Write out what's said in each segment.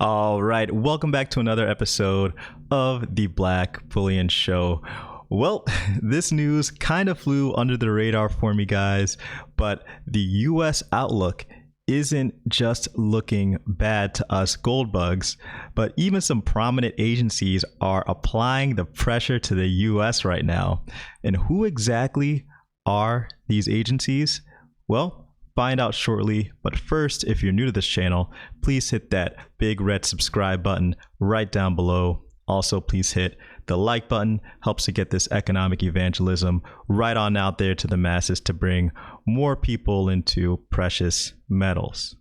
All right, welcome back to another episode of the Black Bullion Show. Well, this news kind of flew under the radar for me, guys, but the US outlook isn't just looking bad to us gold bugs, but even some prominent agencies are applying the pressure to the US right now. And who exactly are these agencies? Well, find out shortly, but first, if you're new to this channel, please hit that big red subscribe button right down below. Also, please hit the like button, helps to get this economic evangelism right on out there to the masses to bring more people into precious metals.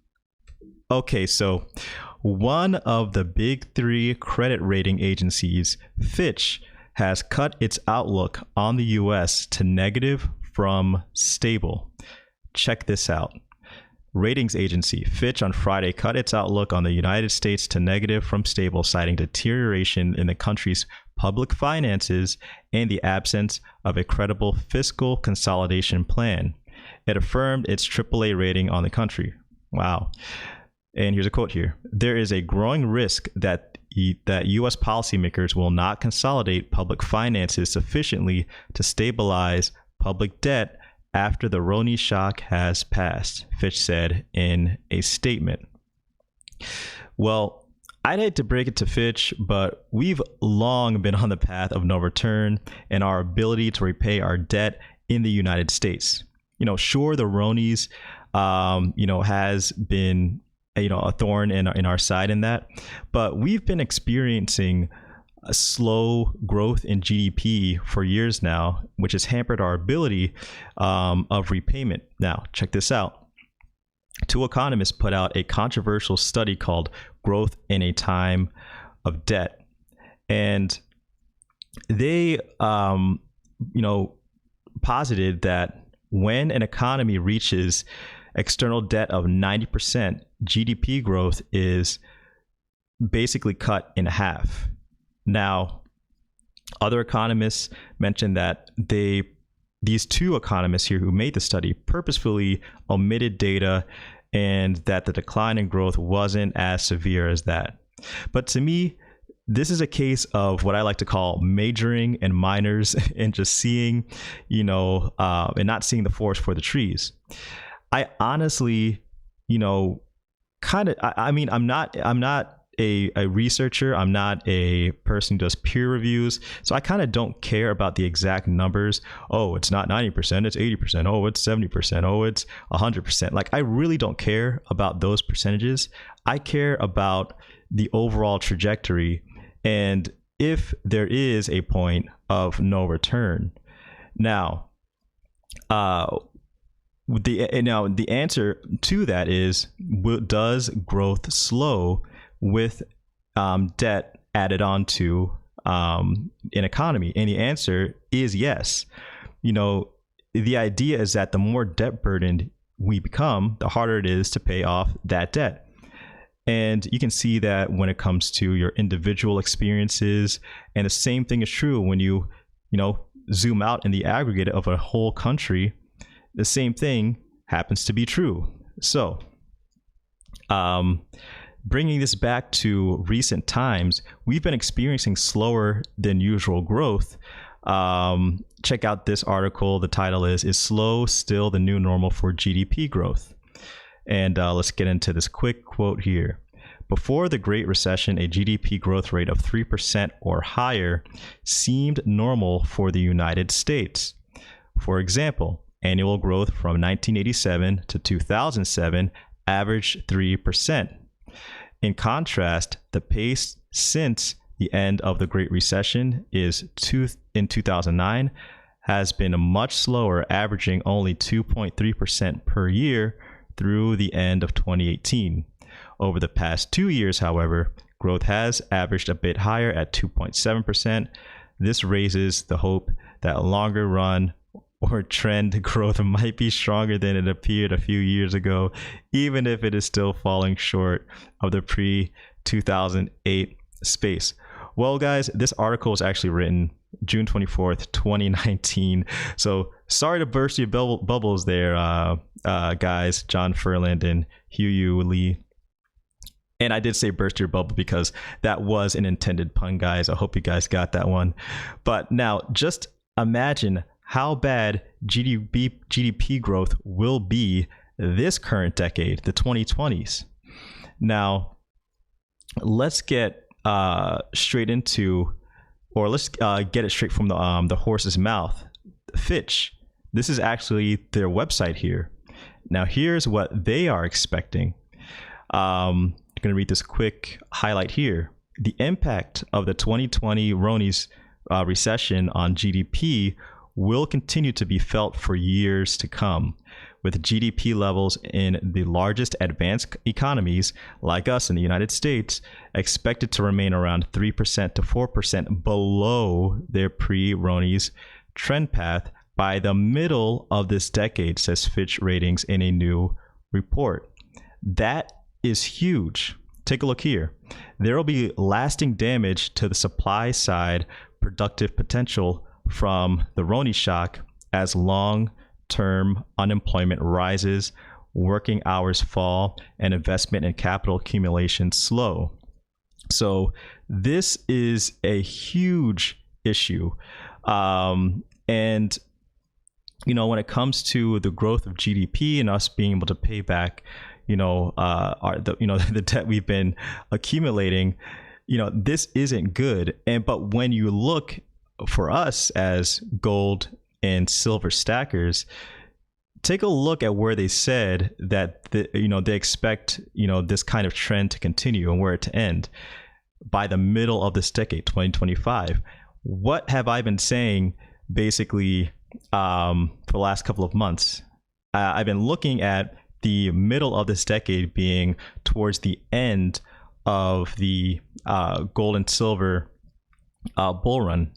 Okay, so one of the big three credit rating agencies, Fitch, has cut its outlook on the US to negative from stable. Check this out. Ratings agency Fitch on Friday cut its outlook on the United States to negative from stable, citing deterioration in the country's public finances and the absence of a credible fiscal consolidation plan. It affirmed its AAA rating on the country. Wow. And here's a quote here. There is a growing risk that U.S. policymakers will not consolidate public finances sufficiently to stabilize public debt after the ronies shock has passed, Fitch said in a statement. Well, I'd hate to break it to Fitch, but we've long been on the path of no return in our ability to repay our debt in the United States. Sure, the ronies, has been, a thorn in our side in that, but we've been experiencing a slow growth in GDP for years now, which has hampered our ability of repayment. Now, check this out. Two economists put out a controversial study called Growth in a Time of Debt. And they, posited that when an economy reaches external debt of 90%, GDP growth is basically cut in half. Now, other economists mentioned that these two economists here who made the study purposefully omitted data and that the decline in growth wasn't as severe as that. But to me, this is a case of what I like to call majoring in minors and just seeing, and not seeing the forest for the trees. I honestly, I'm not a researcher. I'm not a person who does peer reviews, so I kind of don't care about the exact numbers. Oh, it's not 90%, it's 80%. Oh, it's 70%. Oh, it's 100%. Like, I really don't care about those percentages. I care about the overall trajectory and if there is a point of no return. Now, the answer to that is, does growth slow with debt added on to an economy? And the answer is yes. The idea is that the more debt burdened we become, the harder it is to pay off that debt. And you can see that when it comes to your individual experiences. And the same thing is true when you zoom out in the aggregate of a whole country. The same thing happens to be true. So, bringing this back to recent times, we've been experiencing slower than usual growth. Check out this article. The title is Slow Still the New Normal for GDP Growth? And let's get into this quick quote here. Before the Great Recession, a GDP growth rate of 3% or higher seemed normal for the United States. For example, annual growth from 1987 to 2007 averaged 3%. In contrast, the pace since the end of the Great Recession in 2009 has been much slower, averaging only 2.3% per year through the end of 2018. Over the past 2 years, however, growth has averaged a bit higher at 2.7%. This raises the hope that longer run or trend growth might be stronger than it appeared a few years ago, even if it is still falling short of the pre-2008 space. Well, guys, this article was actually written June 24th, 2019. So sorry to burst your bubbles there, guys, John Furland and Hugh Lee. And I did say burst your bubble because that was an intended pun, guys. I hope you guys got that one. But now just imagine how bad GDP growth will be this current decade, the 2020s. Now, let's get straight into, or let's get it straight from the horse's mouth. Fitch, this is actually their website here. Now, here's what they are expecting. I'm going to read this quick highlight here. The impact of the 2020 ronies recession on GDP will continue to be felt for years to come, with GDP levels in the largest advanced economies like us in the United States expected to remain around 3% to 4% below their pre-ronies trend path by the middle of this decade, says Fitch Ratings in a new report. That is huge. Take a look here. There will be lasting damage to the supply side productive potential from the Roni shock as long-term unemployment rises, working hours fall, and investment and capital accumulation slow. So this is a huge issue. And you know, when it comes to the growth of GDP and us being able to pay back, the debt we've been accumulating, this isn't good. But when you look for us as gold and silver stackers, take a look at where they said that they expect this kind of trend to continue and where it to end by the middle of this decade, 2025. What have I been saying basically for the last couple of months? I've been looking at the middle of this decade being towards the end of the gold and silver bull run,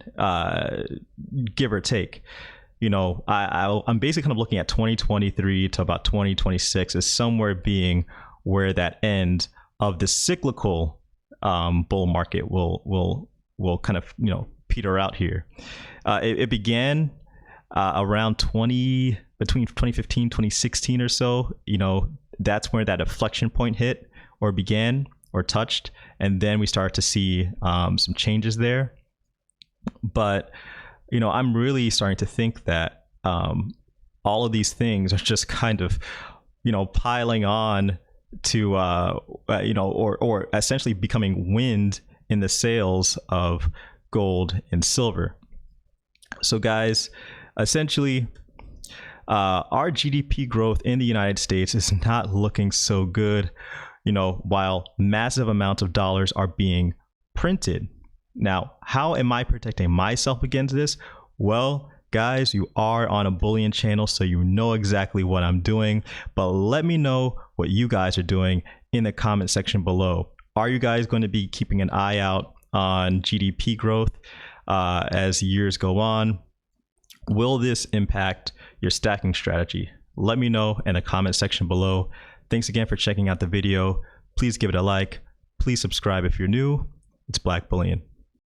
give or take. I'm basically kind of looking at 2023 to about 2026 as somewhere being where that end of the cyclical bull market will kind of peter out here. It began around between 2015 2016 or so. That's where that inflection point hit or began or touched, and then we start to see some changes there. But I'm really starting to think that all of these things are just kind of piling on to or essentially becoming wind in the sails of gold and silver. So guys, essentially our GDP growth in the United States is not looking so good, while massive amounts of dollars are being printed. Now, how am I protecting myself against this? Well, guys, you are on a Bullion channel, so you know exactly what I'm doing. But let me know what you guys are doing in the comment section below. Are you guys going to be keeping an eye out on GDP growth as years go on? Will this impact your stacking strategy? Let me know in the comment section below. Thanks again for checking out the video. Please give it a like. Please subscribe if you're new. It's Black Bullion.